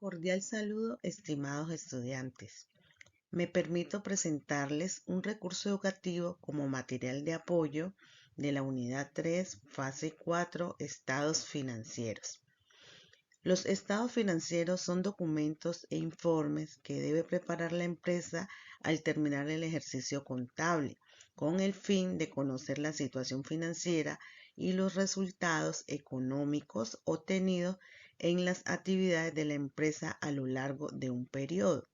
Cordial saludo, estimados estudiantes. Me permito presentarles un recurso educativo como material de apoyo de la Unidad 3, Fase 4, Estados Financieros. Los estados financieros son documentos e informes que debe preparar la empresa al terminar el ejercicio contable, con el fin de conocer la situación financiera y los resultados económicos obtenidos en las actividades de la empresa a lo largo de un periodo.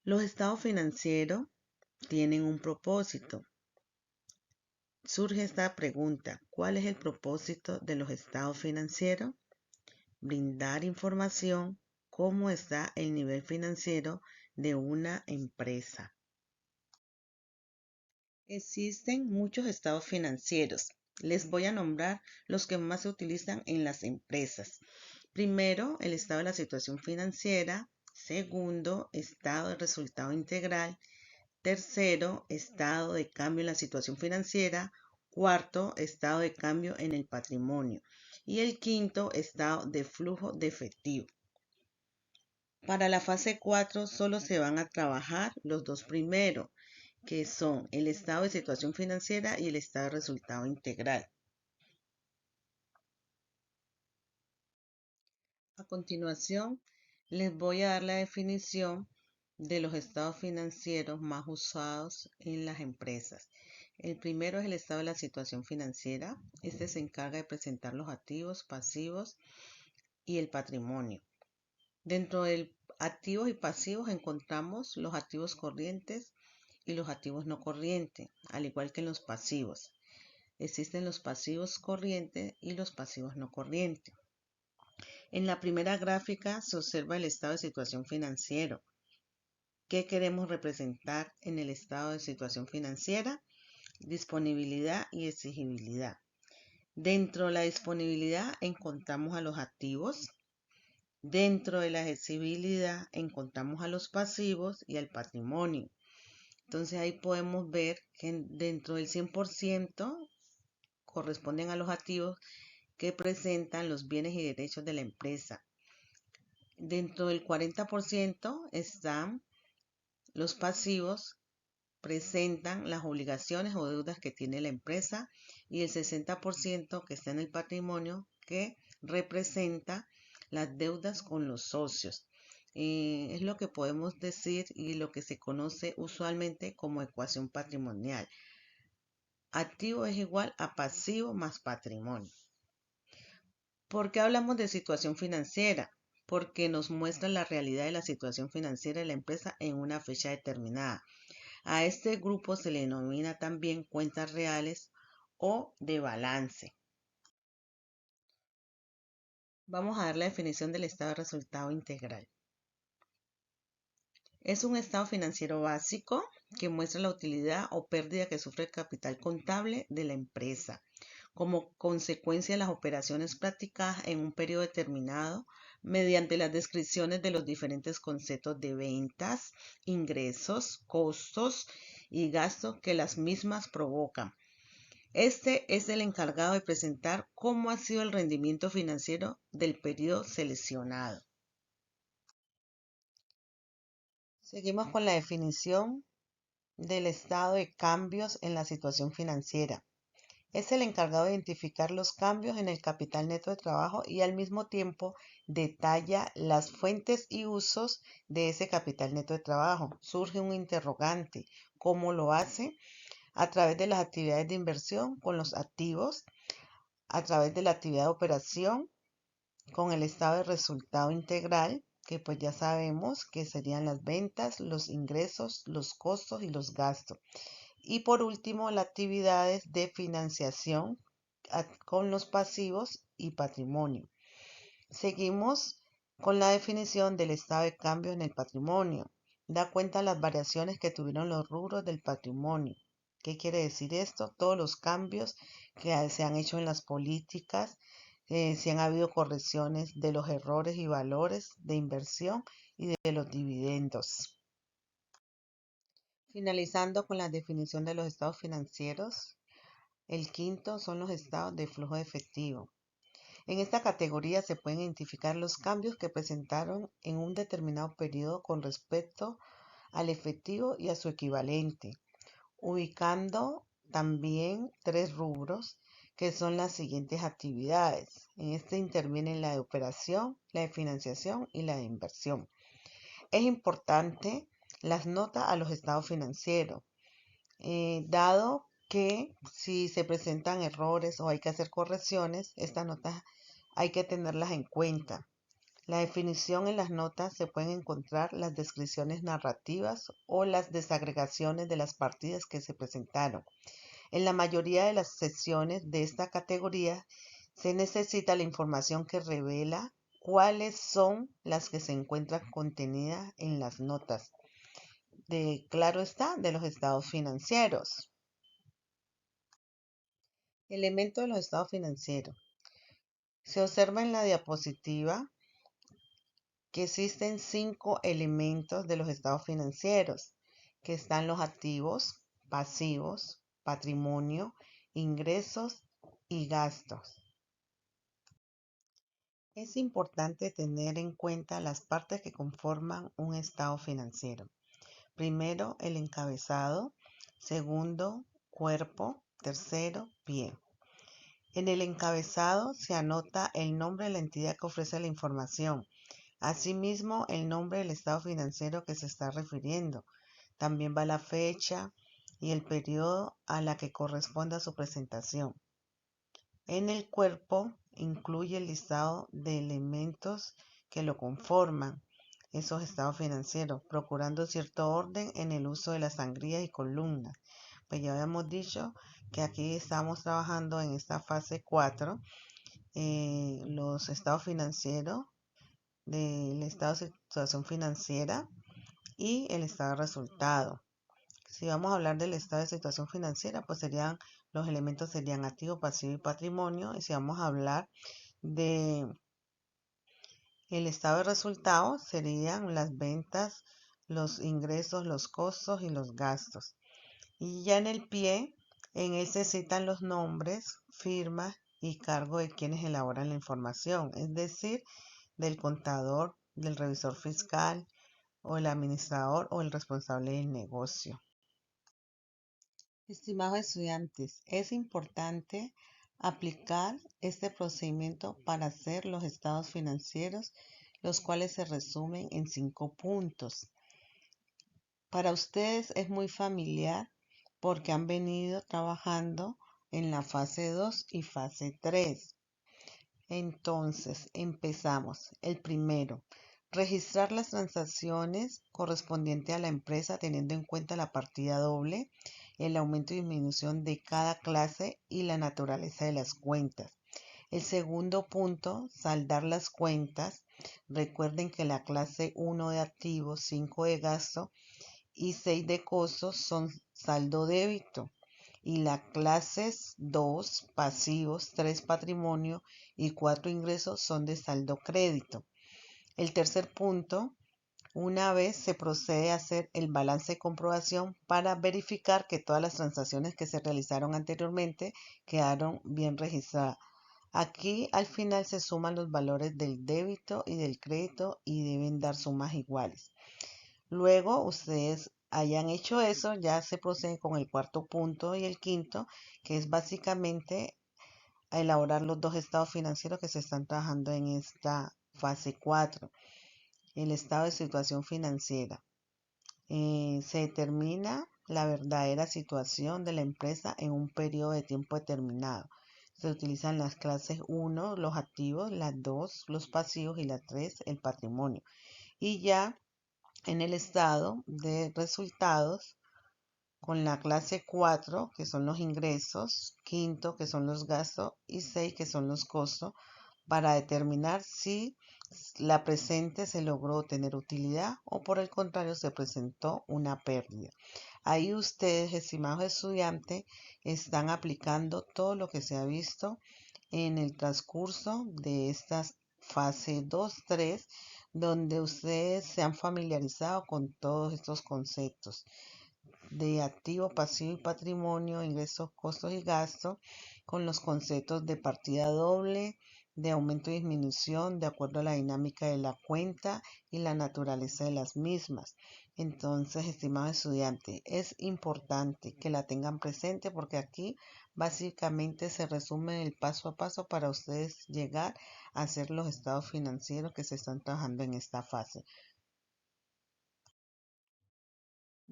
Los estados financieros tienen un propósito. Surge esta pregunta: ¿cuál es el propósito de los estados financieros? Brindar información cómo está el nivel financiero de una empresa. Existen muchos estados financieros. Les voy a nombrar los que más se utilizan en las empresas. Primero, el estado de la situación financiera. Segundo, estado de resultado integral. Tercero, estado de cambio en la situación financiera. Cuarto, estado de cambio en el patrimonio. Y el quinto, estado de flujo de efectivo. Para la fase 4 solo se van a trabajar los dos primeros, que son el estado de situación financiera y el estado de resultado integral. A continuación, les voy a dar la definición de los estados financieros más usados en las empresas. El primero es el estado de la situación financiera. Este se encarga de presentar los activos, pasivos y el patrimonio. Dentro de activos y pasivos encontramos los activos corrientes y los activos no corrientes, al igual que en los pasivos. Existen los pasivos corrientes y los pasivos no corrientes. En la primera gráfica se observa el estado de situación financiero. ¿Qué queremos representar en el estado de situación financiera? Disponibilidad y exigibilidad. Dentro de la disponibilidad encontramos a los activos. Dentro de la exigibilidad encontramos a los pasivos y al patrimonio. Entonces ahí podemos ver que dentro del 100% corresponden a los activos que presentan los bienes y derechos de la empresa. Dentro del 40% están los pasivos, presentan las obligaciones o deudas que tiene la empresa, y el 60% que está en el patrimonio, que representa las deudas con los socios. Es lo que podemos decir y lo que se conoce usualmente como ecuación patrimonial. Activo es igual a pasivo más patrimonio. ¿Por qué hablamos de situación financiera? Porque nos muestra la realidad de la situación financiera de la empresa en una fecha determinada. A este grupo se le denomina también cuentas reales o de balance. Vamos a dar la definición del estado de resultado integral. Es un estado financiero básico que muestra la utilidad o pérdida que sufre el capital contable de la empresa como consecuencia de las operaciones practicadas en un periodo determinado mediante las descripciones de los diferentes conceptos de ventas, ingresos, costos y gastos que las mismas provocan. Este es el encargado de presentar cómo ha sido el rendimiento financiero del periodo seleccionado. Seguimos con la definición del estado de cambios en la situación financiera. Es el encargado de identificar los cambios en el capital neto de trabajo y al mismo tiempo detalla las fuentes y usos de ese capital neto de trabajo. Surge un interrogante: ¿cómo lo hace? A través de las actividades de inversión con los activos, a través de la actividad de operación con el estado de resultado integral, que pues ya sabemos que serían las ventas, los ingresos, los costos y los gastos. Y por último, las actividades de financiación con los pasivos y patrimonio. Seguimos con la definición del estado de cambio en el patrimonio. Da cuenta de las variaciones que tuvieron los rubros del patrimonio. ¿Qué quiere decir esto? Todos los cambios que se han hecho en las políticas, si han habido correcciones de los errores y valores de inversión y de los dividendos. Finalizando con la definición de los estados financieros, el quinto son los estados de flujo de efectivo. En esta categoría se pueden identificar los cambios que presentaron en un determinado periodo con respecto al efectivo y a su equivalente, ubicando también tres rubros que son las siguientes actividades. En este intervienen la de operación, la de financiación y la de inversión. Es importante las notas a los estados financieros, dado que si se presentan errores o hay que hacer correcciones, estas notas hay que tenerlas en cuenta. La definición en las notas se pueden encontrar las descripciones narrativas o las desagregaciones de las partidas que se presentaron. En la mayoría de las secciones de esta categoría se necesita la información que revela cuáles son las que se encuentran contenidas en las notas. Claro está, de los estados financieros. Elemento de los estados financieros. Se observa en la diapositiva que existen 5 elementos de los estados financieros, que están los activos, pasivos, patrimonio, ingresos y gastos. Es importante tener en cuenta las partes que conforman un estado financiero. Primero, el encabezado. Segundo, cuerpo. Tercero, pie. En el encabezado se anota el nombre de la entidad que ofrece la información. Asimismo, el nombre del estado financiero que se está refiriendo. También va la fecha y el periodo a la que corresponde a su presentación. En el cuerpo incluye el listado de elementos que lo conforman, esos estados financieros, procurando cierto orden en el uso de las sangrías y columnas. Pues ya habíamos dicho que aquí estamos trabajando en esta fase 4, los estados financieros, del estado de situación financiera y el estado de resultado. Si vamos a hablar del estado de situación financiera, pues los elementos serían activo, pasivo y patrimonio. Y si vamos a hablar de el estado de resultados, serían las ventas, los ingresos, los costos y los gastos. Y ya en el pie, en él se citan los nombres, firmas y cargo de quienes elaboran la información, es decir, del contador, del revisor fiscal o el administrador o el responsable del negocio. Estimados estudiantes, es importante aplicar este procedimiento para hacer los estados financieros, los cuales se resumen en 5 puntos. Para ustedes es muy familiar porque han venido trabajando en la fase 2 y fase 3. Entonces, empezamos. El primero, registrar las transacciones correspondientes a la empresa teniendo en cuenta la partida doble, el aumento y disminución de cada clase y la naturaleza de las cuentas. El segundo punto, saldar las cuentas. Recuerden que la clase 1 de activos, 5 de gasto y 6 de costos son saldo débito. Y las clases 2 pasivos, 3 patrimonio y 4 ingresos son de saldo crédito. El tercer punto, una vez se procede a hacer el balance de comprobación para verificar que todas las transacciones que se realizaron anteriormente quedaron bien registradas. Aquí al final se suman los valores del débito y del crédito y deben dar sumas iguales. Luego ustedes hayan hecho eso, ya se procede con el cuarto punto y el quinto, que es básicamente a elaborar los 2 estados financieros que se están trabajando en esta fase 4. El estado de situación financiera. Se determina la verdadera situación de la empresa en un periodo de tiempo determinado. Se utilizan las clases 1, los activos, las 2, los pasivos y la 3, el patrimonio. Y ya en el estado de resultados, con la clase 4, que son los ingresos, quinto, que son los gastos, y 6, que son los costos, para determinar si la presente se logró obtener utilidad o por el contrario se presentó una pérdida. Ahí ustedes, estimados estudiantes, están aplicando todo lo que se ha visto en el transcurso de estas fase 2, 3, donde ustedes se han familiarizado con todos estos conceptos de activo, pasivo y patrimonio, ingresos, costos y gastos, con los conceptos de partida doble, de aumento y disminución de acuerdo a la dinámica de la cuenta y la naturaleza de las mismas. Entonces, estimados estudiantes, es importante que la tengan presente porque aquí básicamente se resume el paso a paso para ustedes llegar a hacer los estados financieros que se están trabajando en esta fase.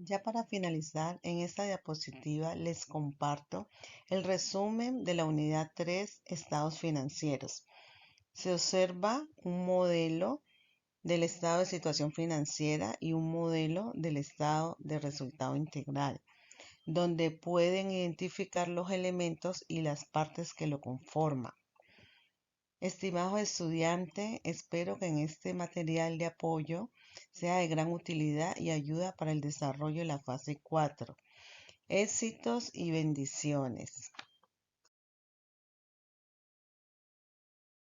Ya para finalizar, en esta diapositiva les comparto el resumen de la unidad 3, estados financieros. Se observa un modelo del estado de situación financiera y un modelo del estado de resultado integral, donde pueden identificar los elementos y las partes que lo conforman. Estimados estudiantes, espero que en este material de apoyo sea de gran utilidad y ayuda para el desarrollo de la fase 4. Éxitos y bendiciones.